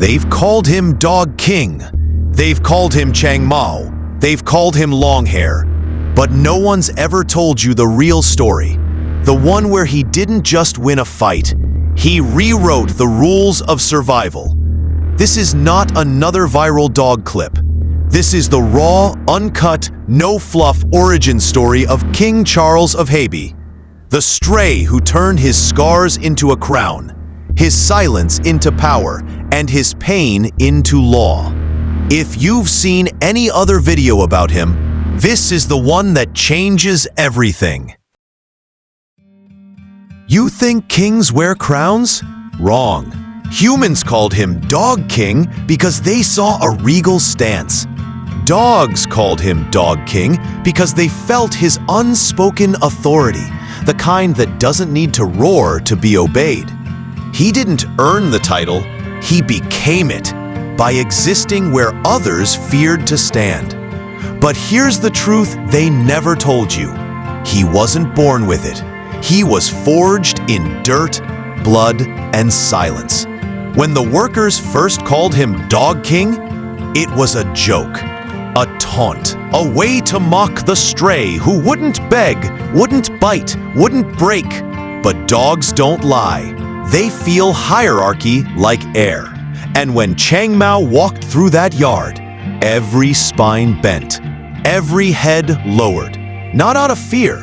They've called him Dog King. They've called him Chang Mao. They've called him Longhair. But no one's ever told you the real story. The one where he didn't just win a fight. He rewrote the rules of survival. This is not another viral dog clip. This is the raw, uncut, no-fluff origin story of King Charles of Habi. The stray who turned his scars into a crown, his silence into power, and his pain into law. If you've seen any other video about him, this is the one that changes everything. You think kings wear crowns? Wrong. Humans called him Dog King because they saw a regal stance. Dogs called him Dog King because they felt his unspoken authority, the kind that doesn't need to roar to be obeyed. He didn't earn the title, he became it, by existing where others feared to stand. But here's the truth they never told you. He wasn't born with it. He was forged in dirt, blood, and silence. When the workers first called him Dog King, it was a joke, a taunt, a way to mock the stray who wouldn't beg, wouldn't bite, wouldn't break. But dogs don't lie. They feel hierarchy like air. And when Chang Mao walked through that yard, every spine bent, every head lowered, not out of fear,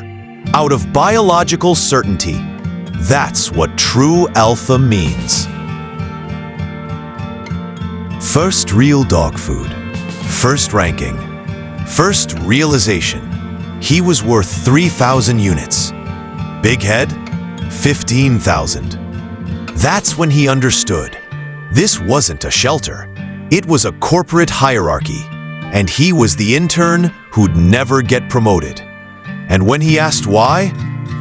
out of biological certainty. That's what true alpha means. First real dog food, first ranking, first realization. He was worth 3,000 units. Big head, 15,000. That's when he understood. This wasn't a shelter. It was a corporate hierarchy, and he was the intern who'd never get promoted. And when he asked why,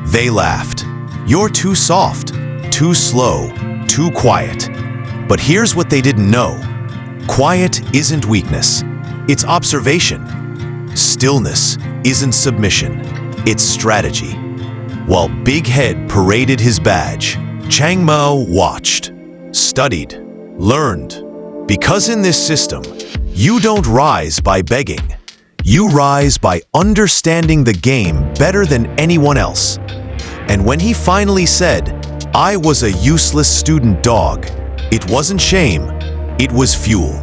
they laughed. You're too soft, too slow, too quiet. But here's what they didn't know. Quiet isn't weakness, it's observation. Stillness isn't submission, it's strategy. While Big Head paraded his badge, Chang Mao watched, studied, learned. Because in this system, you don't rise by begging. You rise by understanding the game better than anyone else. And when he finally said, "I was a useless student dog," it wasn't shame, it was fuel.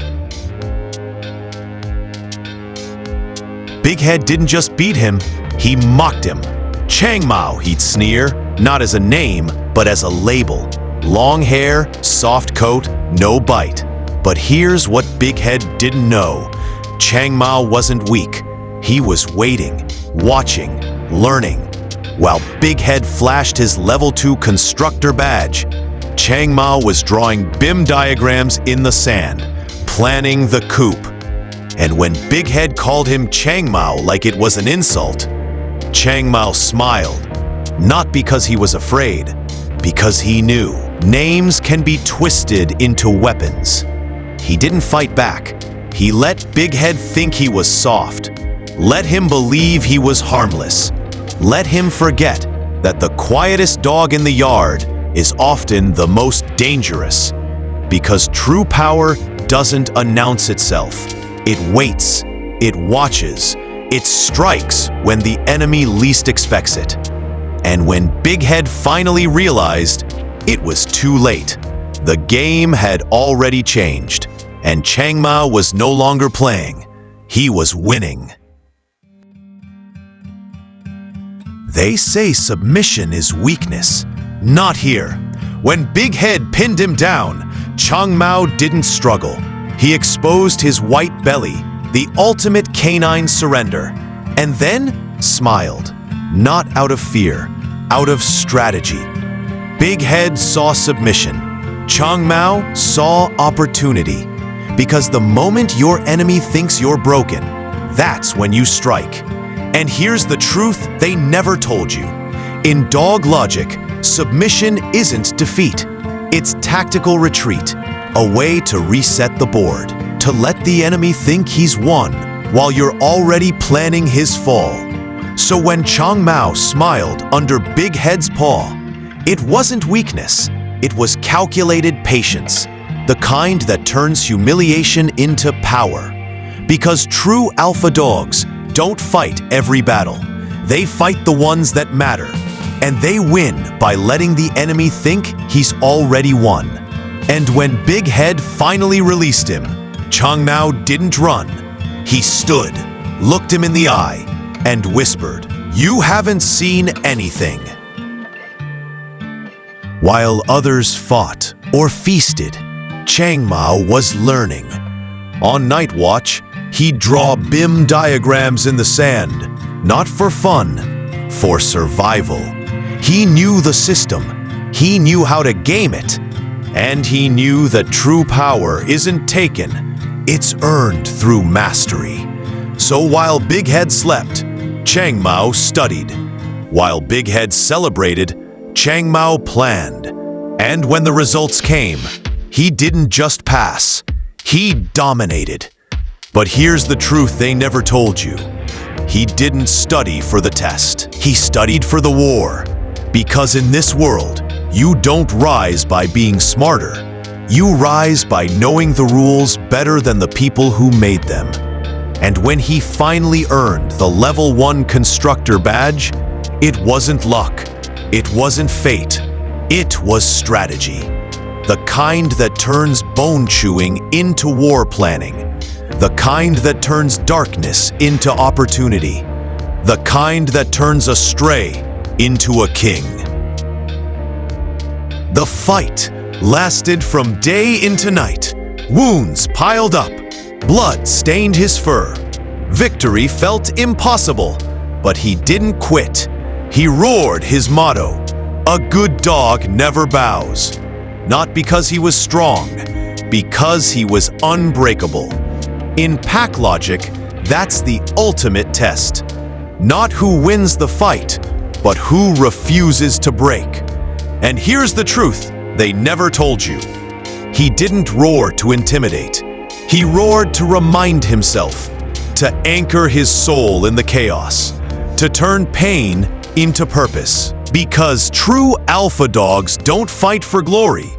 Big Head didn't just beat him, he mocked him. Chang Mao, he'd sneer, not as a name, but as a label. Long hair, soft coat, no bite. But here's what Big Head didn't know. Chang Mao wasn't weak. He was waiting, watching, learning. While Big Head flashed his level 2 constructor badge, Chang Mao was drawing BIM diagrams in the sand, planning the coup. And when Big Head called him Chang Mao like it was an insult, Chang Mao smiled, not because he was afraid, because he knew names can be twisted into weapons. He didn't fight back. He let Big Head think he was soft. Let him believe he was harmless. Let him forget that the quietest dog in the yard is often the most dangerous. Because true power doesn't announce itself. It waits, it watches, it strikes when the enemy least expects it. And when Big Head finally realized, it was too late. The game had already changed, and Chang Mao was no longer playing. He was winning. They say submission is weakness. Not here. When Big Head pinned him down, Chang Mao didn't struggle. He exposed his white belly, the ultimate canine surrender, and then smiled. Not out of fear, out of strategy. Big Head saw submission. Chang Mao saw opportunity. Because the moment your enemy thinks you're broken, that's when you strike. And here's the truth they never told you. In dog logic, submission isn't defeat. It's tactical retreat, a way to reset the board, to let the enemy think he's won while you're already planning his fall. So when Chang Mao smiled under Big Head's paw, it wasn't weakness, it was calculated patience. the kind that turns humiliation into power. Because true alpha dogs don't fight every battle. They fight the ones that matter. And they win by letting the enemy think he's already won. And when Big Head finally released him, Chang Mao didn't run. He stood, looked him in the eye, and whispered, "You haven't seen anything." While others fought or feasted, Chang Mao was learning. On night watch, he'd draw BIM diagrams in the sand, not for fun, for survival. He knew the system, he knew how to game it, and he knew that true power isn't taken, it's earned through mastery. So while Big Head slept, Chang Mao studied. While Big Head celebrated, Chang Mao planned. And when the results came, he didn't just pass, he dominated. But here's the truth they never told you. He didn't study for the test, he studied for the war. Because in this world, you don't rise by being smarter. You rise by knowing the rules better than the people who made them. And when he finally earned the Level 1 Constructor badge, it wasn't luck, it wasn't fate, it was strategy. The kind that turns bone chewing into war planning. The kind that turns darkness into opportunity. The kind that turns a stray into a king. The fight lasted from day into night. Wounds piled up, blood stained his fur. Victory felt impossible, but he didn't quit. He roared his motto, "A good dog never bows." Not because he was strong, because he was unbreakable. In pack logic, that's the ultimate test. Not who wins the fight, but who refuses to break. And here's the truth they never told you. He didn't roar to intimidate. He roared to remind himself, to anchor his soul in the chaos, to turn pain into purpose. Because true alpha dogs don't fight for glory.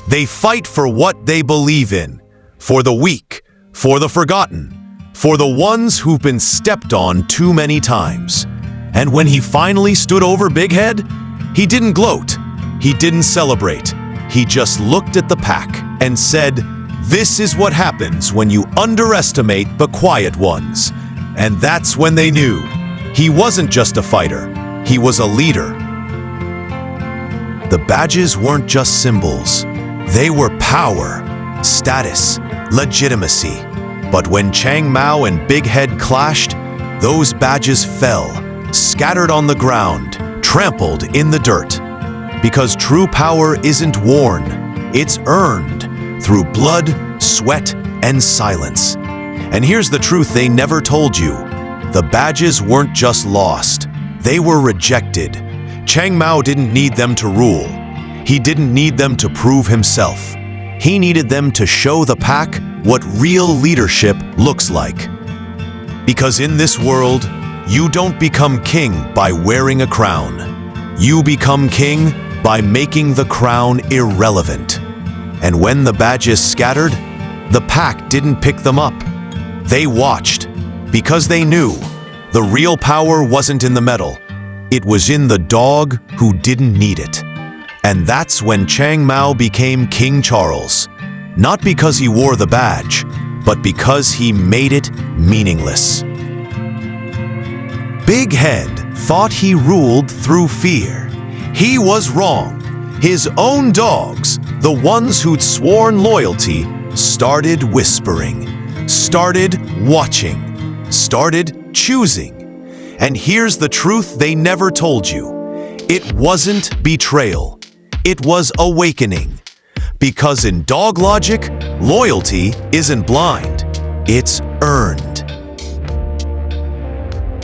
They fight for what they believe in, for the weak, for the forgotten, for the ones who've been stepped on too many times. And when he finally stood over Big Head, he didn't gloat, he didn't celebrate. He just looked at the pack and said, "This is what happens when you underestimate the quiet ones." And that's when they knew. He wasn't just a fighter, he was a leader. The badges weren't just symbols. They were power, status, legitimacy. But when Chang Mao and Big Head clashed, those badges fell, scattered on the ground, trampled in the dirt. Because true power isn't worn, it's earned through blood, sweat, and silence. And here's the truth they never told you. The badges weren't just lost, they were rejected. Chang Mao didn't need them to rule. He didn't need them to prove himself. He needed them to show the pack what real leadership looks like. Because in this world, you don't become king by wearing a crown. You become king by making the crown irrelevant. And when the badges scattered, the pack didn't pick them up. They watched, because they knew the real power wasn't in the medal. It was in the dog who didn't need it. And that's when Chang Mao became King Charles. Not because he wore the badge, but because he made it meaningless. Big Head thought he ruled through fear. He was wrong. His own dogs, the ones who'd sworn loyalty, started whispering, started watching, started choosing. And here's the truth they never told you. It wasn't betrayal. It was awakening. Because in dog logic, loyalty isn't blind. It's earned.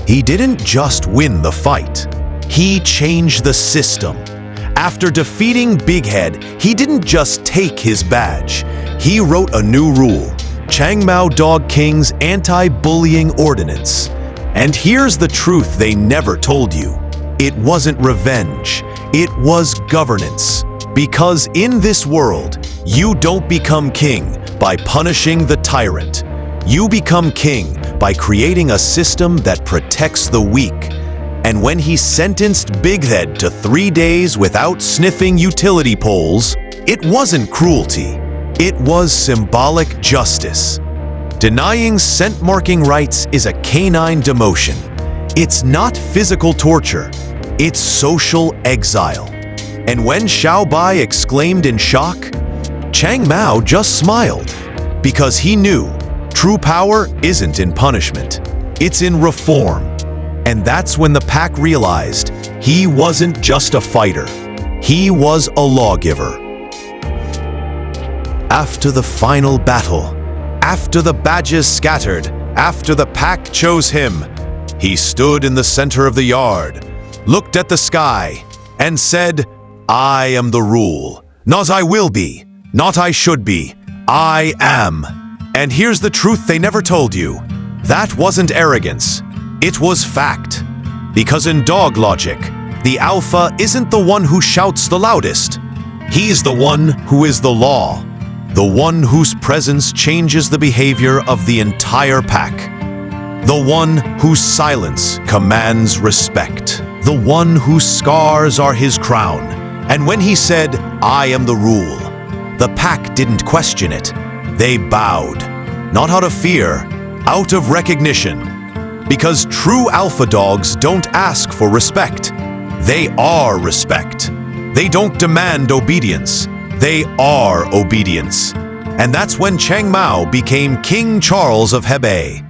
He didn't just win the fight. He changed the system. After defeating Big Head, he didn't just take his badge. He wrote a new rule, Chang Mao Dog King's Anti-Bullying Ordinance. And here's the truth they never told you. It wasn't revenge. It was governance. Because in this world, you don't become king by punishing the tyrant. You become king by creating a system that protects the weak. And when he sentenced Big Head to 3 days without sniffing utility poles, it wasn't cruelty. It was symbolic justice. Denying scent-marking rights is a canine demotion. It's not physical torture. It's social exile. And when Xiao Bai exclaimed in shock, Chang Mao just smiled, because he knew true power isn't in punishment. It's in reform. And that's when the pack realized he wasn't just a fighter. He was a lawgiver. After the final battle, after the badges scattered, after the pack chose him, he stood in the center of the yard, looked at the sky, and said, I am the rule. Not I will be, not I should be, I am. And here's the truth they never told you. That wasn't arrogance, it was fact. Because in dog logic, the alpha isn't the one who shouts the loudest. He's the one who is the law. The one whose presence changes the behavior of the entire pack. The one whose silence commands respect. The one whose scars are his crown. And when he said, I am the rule, the pack didn't question it. They bowed, not out of fear, out of recognition. Because true alpha dogs don't ask for respect. They are respect. They don't demand obedience. They are obedience. And that's when Chang Mao became King Charles of Hebei.